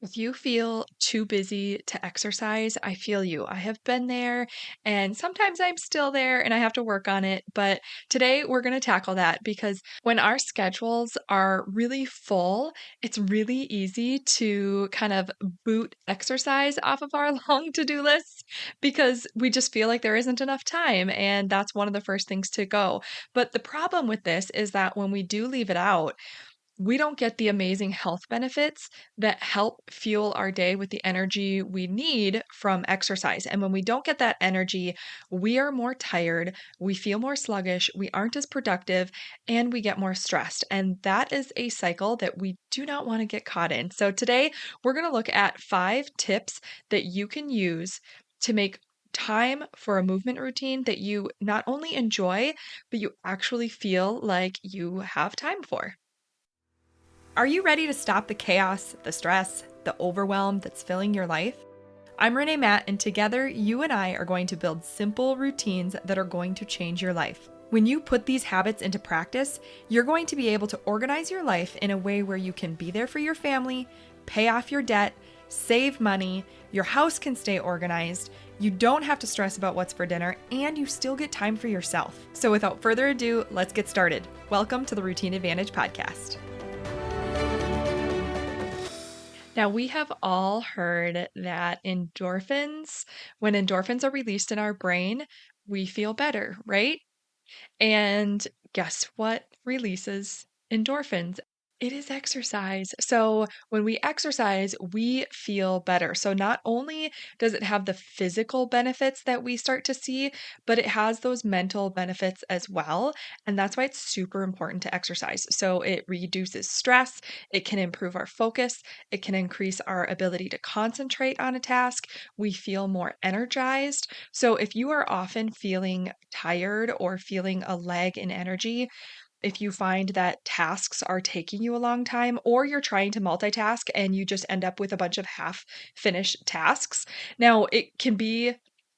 If you feel too busy to exercise, I feel you. I have been there and sometimes I'm still there and I have to work on it. But today we're going to tackle that because when our schedules are really full, it's really easy to kind of boot exercise off of our long to do lists because we just feel like there isn't enough time. And that's one of the first things to go. But the problem with this is that when we do leave it out, we don't get the amazing health benefits that help fuel our day with the energy we need from exercise. And when we don't get that energy, we are more tired, we feel more sluggish, we aren't as productive, and we get more stressed. And that is a cycle that we do not want to get caught in. So today, we're going to look at 5 tips that you can use to make time for a movement routine that you not only enjoy, but you actually feel like you have time for. Are you ready to stop the chaos, the stress, the overwhelm that's filling your life? I'm Renae Matt, and together you and I are going to build simple routines that are going to change your life. When you put these habits into practice, you're going to be able to organize your life in a way where you can be there for your family, pay off your debt, save money, your house can stay organized, you don't have to stress about what's for dinner, and you still get time for yourself. So without further ado, let's get started. Welcome to the Routine Advantage Podcast. Now, we have all heard that when endorphins are released in our brain, we feel better, right? And guess what releases endorphins? It is exercise. So when we exercise, we feel better. So not only does it have the physical benefits that we start to see, but it has those mental benefits as well. And that's why it's super important to exercise. So it reduces stress, it can improve our focus, it can increase our ability to concentrate on a task. We feel more energized. So if you are often feeling tired or feeling a lag in energy, if you find that tasks are taking you a long time, or you're trying to multitask and you just end up with a bunch of half finished tasks. Now, it can be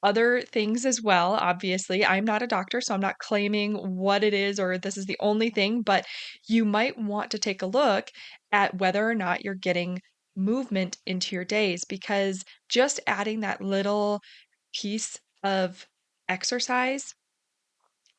other things as well. Obviously, I'm not a doctor, so I'm not claiming what it is or this is the only thing, but you might want to take a look at whether or not you're getting movement into your days because just adding that little piece of exercise,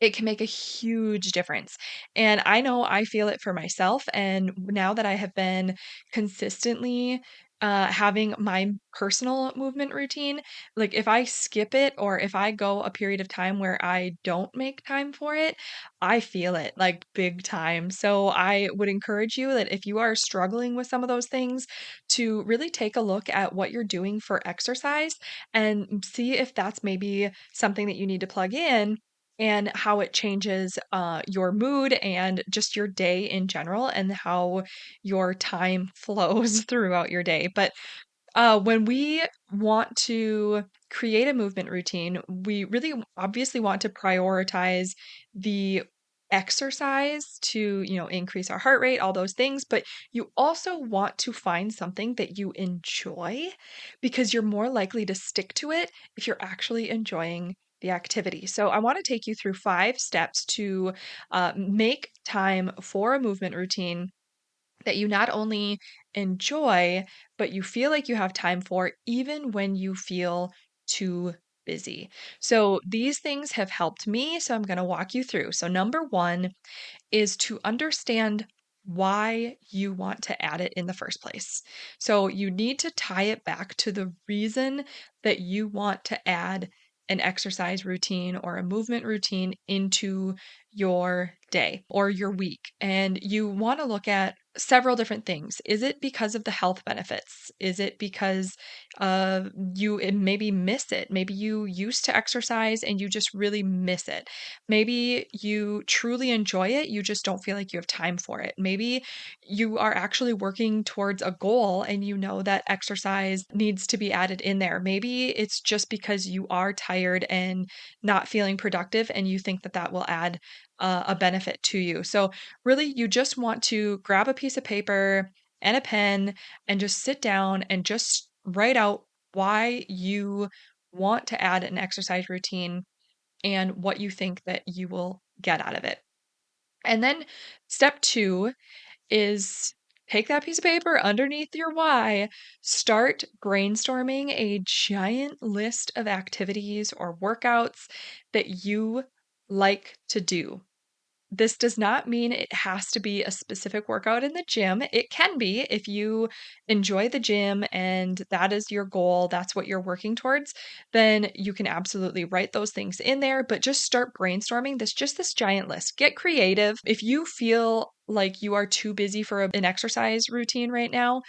it can make a huge difference. And I know I feel it for myself. And now that I have been consistently having my personal movement routine, like if I skip it or if I go a period of time where I don't make time for it, I feel it like big time. So I would encourage you that if you are struggling with some of those things, to really take a look at what you're doing for exercise and see if that's maybe something that you need to plug in and how it changes your mood and just your day in general and how your time flows throughout your day. But when we want to create a movement routine, we really obviously want to prioritize the exercise to, increase our heart rate, all those things, but you also want to find something that you enjoy because you're more likely to stick to it if you're actually enjoying the activity. So I want to take you through 5 steps to make time for a movement routine that you not only enjoy, but you feel like you have time for, even when you feel too busy. So these things have helped me. So I'm going to walk you through. So, number one is to understand why you want to add it in the first place. So you need to tie it back to the reason that you want to add an exercise routine or a movement routine into your day or your week. And you want to look at several different things. Is it because of the health benefits? Is it because you maybe miss it? Maybe you used to exercise and you just really miss it. Maybe you truly enjoy it, you just don't feel like you have time for it. Maybe you are actually working towards a goal and you know that exercise needs to be added in there. Maybe it's just because you are tired and not feeling productive and you think that that will add a benefit to you. So, really, you just want to grab a piece of paper and a pen and just sit down and just write out why you want to add an exercise routine and what you think that you will get out of it. And then step 2 is take that piece of paper underneath your why, start brainstorming a giant list of activities or workouts that you like to do. This does not mean it has to be a specific workout in the gym. It can be if you enjoy the gym and that is your goal, that's what you're working towards, then you can absolutely write those things in there, but just start brainstorming this giant list. Get creative. If you feel like you are too busy for an exercise routine right now,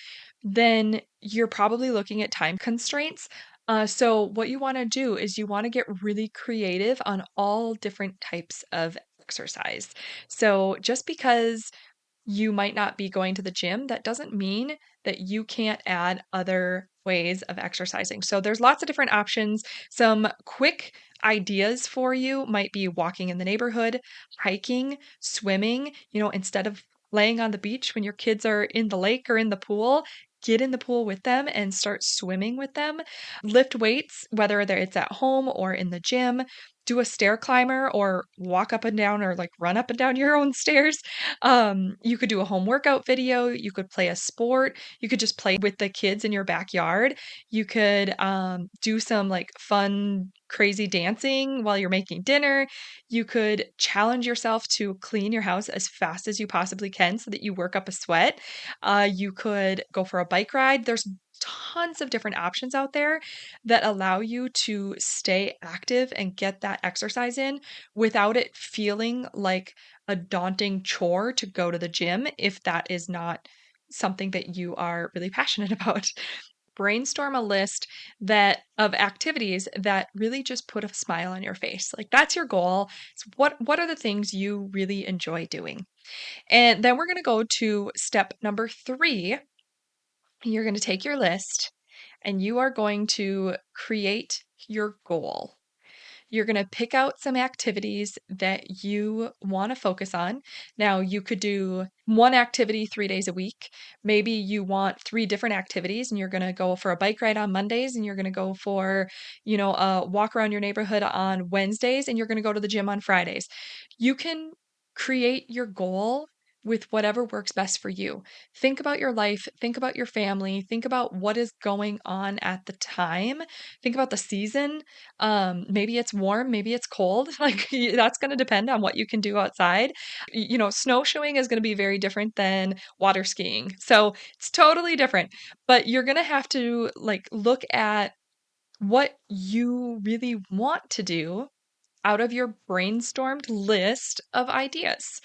then you're probably looking at time constraints. So what you want to do is you want to get really creative on all different types of exercise. So just because you might not be going to the gym, that doesn't mean that you can't add other ways of exercising. So there's lots of different options. Some quick ideas for you might be walking in the neighborhood, hiking, swimming, instead of laying on the beach when your kids are in the lake or in the pool. Get in the pool with them and start swimming with them. Lift weights, whether it's at home or in the gym. Do a stair climber or walk up and down or like run up and down your own stairs. You could do a home workout video. You could play a sport. You could just play with the kids in your backyard. You could do some like fun, crazy dancing while you're making dinner. You could challenge yourself to clean your house as fast as you possibly can so that you work up a sweat. You could go for a bike ride. There's tons of different options out there that allow you to stay active and get that exercise in without it feeling like a daunting chore to go to the gym if that is not something that you are really passionate about. Brainstorm a list of activities that really just put a smile on your face. Like that's your goal. So what are the things you really enjoy doing? And then we're going to go to step number 3. You're going to take your list and you are going to create your goal. You're going to pick out some activities that you want to focus on. Now, you could do one activity 3 days a week. Maybe you want 3 different activities and you're going to go for a bike ride on Mondays and you're going to go for, a walk around your neighborhood on Wednesdays and you're going to go to the gym on Fridays. You can create your goal with whatever works best for you. Think about your life, think about your family, think about what is going on at the time, think about the season. Maybe it's warm, maybe it's cold. Like that's going to depend on what you can do outside. Snowshoeing is going to be very different than water skiing. So it's totally different, but you're going to have to like look at what you really want to do out of your brainstormed list of ideas.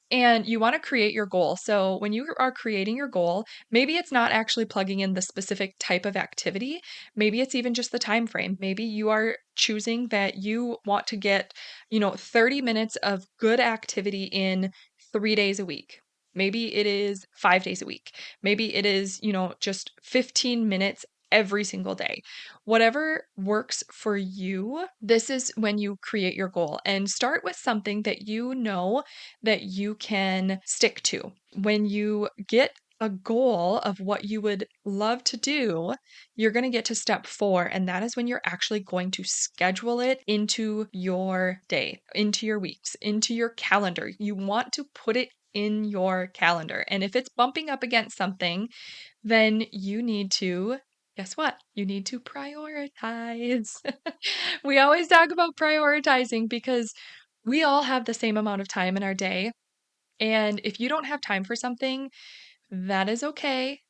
And you want to create your goal. So when you are creating your goal, maybe it's not actually plugging in the specific type of activity. Maybe it's even just the time frame. Maybe you are choosing that you want to get, 30 minutes of good activity in 3 days a week. Maybe it is 5 days a week. Maybe it is, just 15 minutes every single day. Whatever works for you, this is when you create your goal and start with something that you know that you can stick to. When you get a goal of what you would love to do, you're going to get to step 4, and that is when you're actually going to schedule it into your day, into your weeks, into your calendar. You want to put it in your calendar. And if it's bumping up against something, then you need to, guess what? You need to prioritize. We always talk about prioritizing because we all have the same amount of time in our day. And if you don't have time for something, that is okay.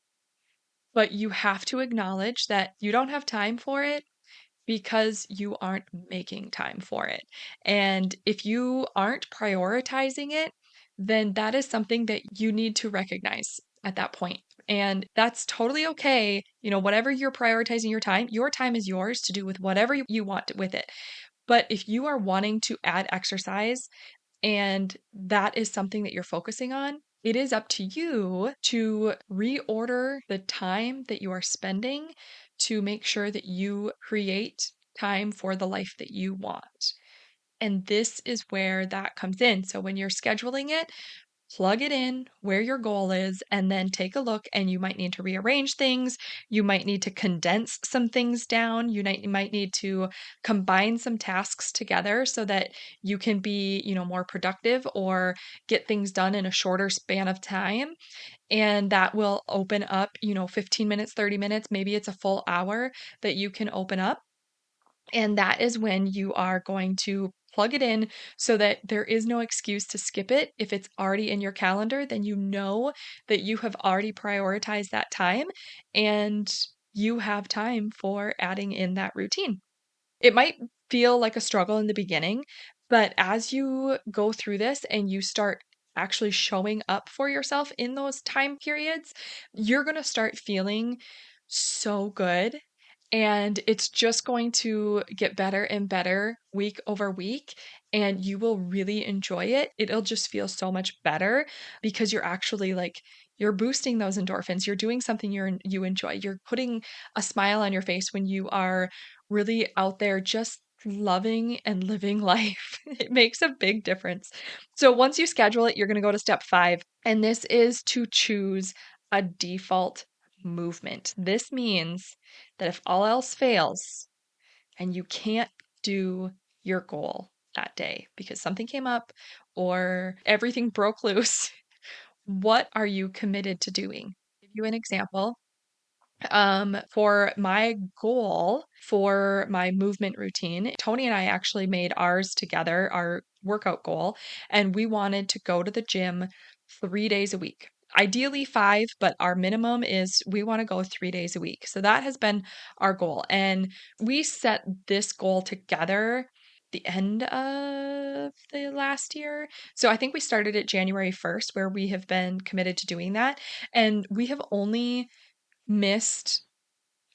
But you have to acknowledge that you don't have time for it because you aren't making time for it. And if you aren't prioritizing it, then that is something that you need to recognize at that point. And that's totally okay. Whatever you're prioritizing your time is yours to do with whatever you want with it. But if you are wanting to add exercise and that is something that you're focusing on, it is up to you to reorder the time that you are spending to make sure that you create time for the life that you want. And this is where that comes in. So when you're scheduling it, plug it in where your goal is, and then take a look, and you might need to rearrange things. You might need to condense some things down. You might need to combine some tasks together so that you can be, more productive or get things done in a shorter span of time. And that will open up, 15 minutes, 30 minutes, maybe it's a full hour that you can open up. And that is when you are going to plug it in so that there is no excuse to skip it. If it's already in your calendar, then you know that you have already prioritized that time and you have time for adding in that routine. It might feel like a struggle in the beginning, but as you go through this and you start actually showing up for yourself in those time periods, you're going to start feeling so good. And it's just going to get better and better week over week, and you will really enjoy it. It'll just feel so much better because you're actually like, you're boosting those endorphins. You're doing something you enjoy. You're putting a smile on your face when you are really out there just loving and living life. It makes a big difference. So once you schedule it, you're going to go to step 5, and this is to choose a default movement. This means that if all else fails and you can't do your goal that day because something came up or everything broke loose, what are you committed to doing? I'll give you an example. For my goal for my movement routine, Tony and I actually made ours together, our workout goal, and we wanted to go to the gym 3 days a week. Ideally 5, but our minimum is we want to go 3 days a week. So that has been our goal. And we set this goal together the end of the last year. So I think we started it January 1st, where we have been committed to doing that. And we have only missed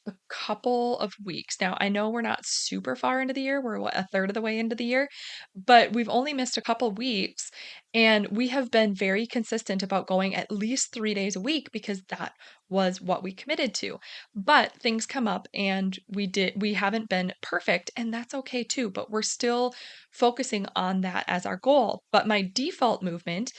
a couple of weeks. Now, I know we're not super far into the year. We're what, a third of the way into the year, but we've only missed a couple weeks, and we have been very consistent about going at least 3 days a week because that was what we committed to. But things come up and we haven't been perfect, and that's okay too, but we're still focusing on that as our goal. But my default movement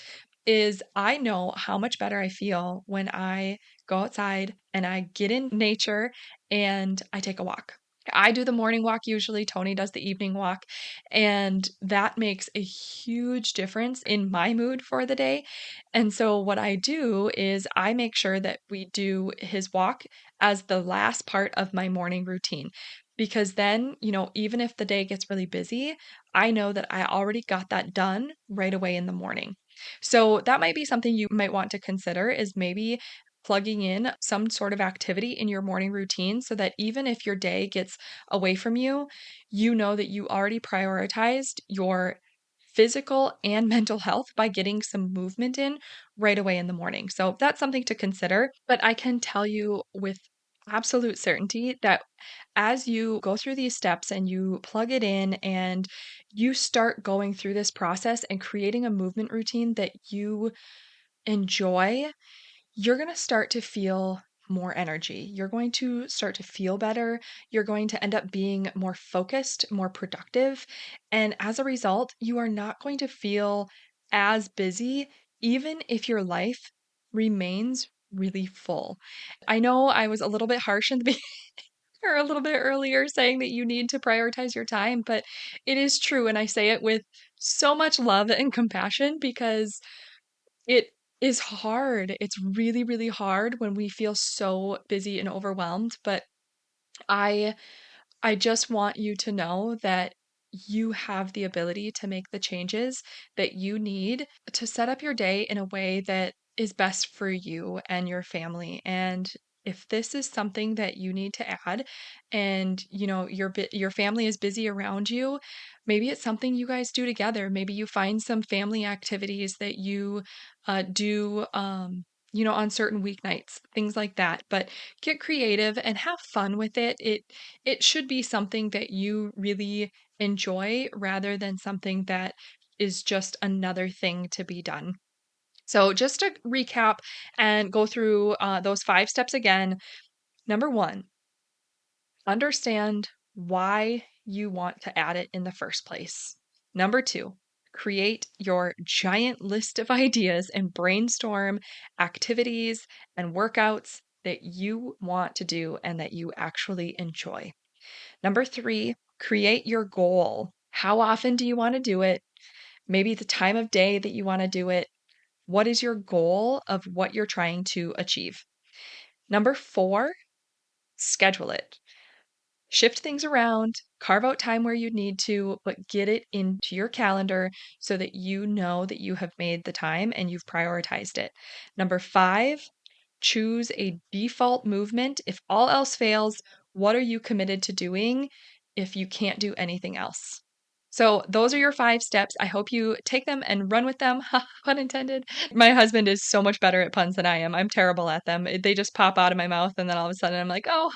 is I know how much better I feel when I go outside and I get in nature and I take a walk. I do the morning walk usually, Tony does the evening walk, and that makes a huge difference in my mood for the day. And so what I do is I make sure that we do his walk as the last part of my morning routine. Because then, even if the day gets really busy, I know that I already got that done right away in the morning. So that might be something you might want to consider is maybe plugging in some sort of activity in your morning routine so that even if your day gets away from you, you know that you already prioritized your physical and mental health by getting some movement in right away in the morning. So that's something to consider. But I can tell you with absolute certainty that as you go through these steps and you plug it in and you start going through this process and creating a movement routine that you enjoy, you're going to start to feel more energy. You're going to start to feel better. You're going to end up being more focused, more productive. And as a result, you are not going to feel as busy, even if your life remains really full. I know I was a little bit harsh in the beginning or a little bit earlier saying that you need to prioritize your time, but it is true. And I say it with so much love and compassion because it is hard. It's really, really hard when we feel so busy and overwhelmed, but I I just want you to know that you have the ability to make the changes that you need to set up your day in a way that is best for you and your family. And if this is something that you need to add and your family is busy around you, maybe it's something you guys do together. Maybe you find some family activities that you do on certain weeknights, things like that. But get creative and have fun with it. It should be something that you really enjoy rather than something that is just another thing to be done. So, just to recap and go through those 5 steps again. Number 1, understand why you want to add it in the first place. Number 2, create your giant list of ideas and brainstorm activities and workouts that you want to do and that you actually enjoy. Number 3, create your goal. How often do you want to do it? Maybe the time of day that you want to do it. What is your goal of what you're trying to achieve? Number 4, schedule it. Shift things around, carve out time where you need to, but get it into your calendar so that you know that you have made the time and you've prioritized it. Number 5, choose a default movement. If all else fails, what are you committed to doing if you can't do anything else? So those are your 5 steps. I hope you take them and run with them. Pun intended. My husband is so much better at puns than I am. I'm terrible at them. They just pop out of my mouth, and then all of a sudden I'm like, oh,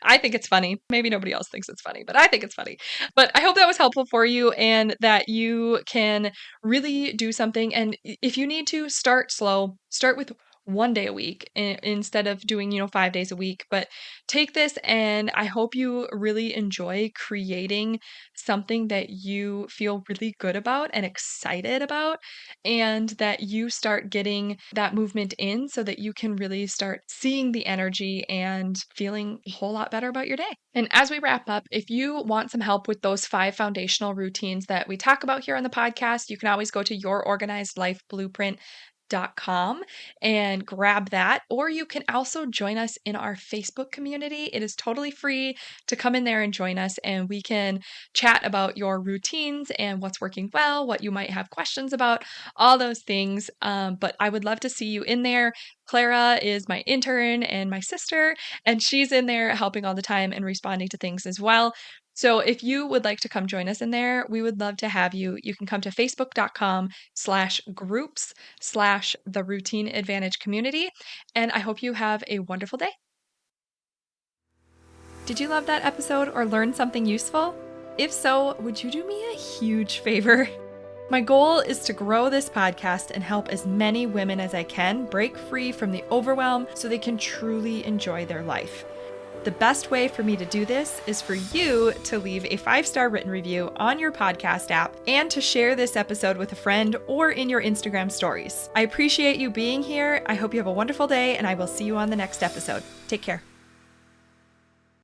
I think it's funny. Maybe nobody else thinks it's funny, but I think it's funny. But I hope that was helpful for you and that you can really do something. And if you need to, start slow. Start with one day a week instead of doing, 5 days a week. But take this, and I hope you really enjoy creating something that you feel really good about and excited about, and that you start getting that movement in so that you can really start seeing the energy and feeling a whole lot better about your day. And as we wrap up, if you want some help with those 5 foundational routines that we talk about here on the podcast, you can always go to yourorganizedlifeblueprint.com and grab that. Or you can also join us in our Facebook community. It is totally free to come in there and join us, and we can chat about your routines and what's working well, what you might have questions about, all those things. But I would love to see you in there. Clara is my intern and my sister, and she's in there helping all the time and responding to things as well. So if you would like to come join us in there, we would love to have you. You can come to facebook.com/groups/the Routine Advantage community. And I hope you have a wonderful day. Did you love that episode or learn something useful? If so, would you do me a huge favor? My goal is to grow this podcast and help as many women as I can break free from the overwhelm so they can truly enjoy their life. The best way for me to do this is for you to leave a 5-star written review on your podcast app and to share this episode with a friend or in your Instagram stories. I appreciate you being here. I hope you have a wonderful day, and I will see you on the next episode. Take care.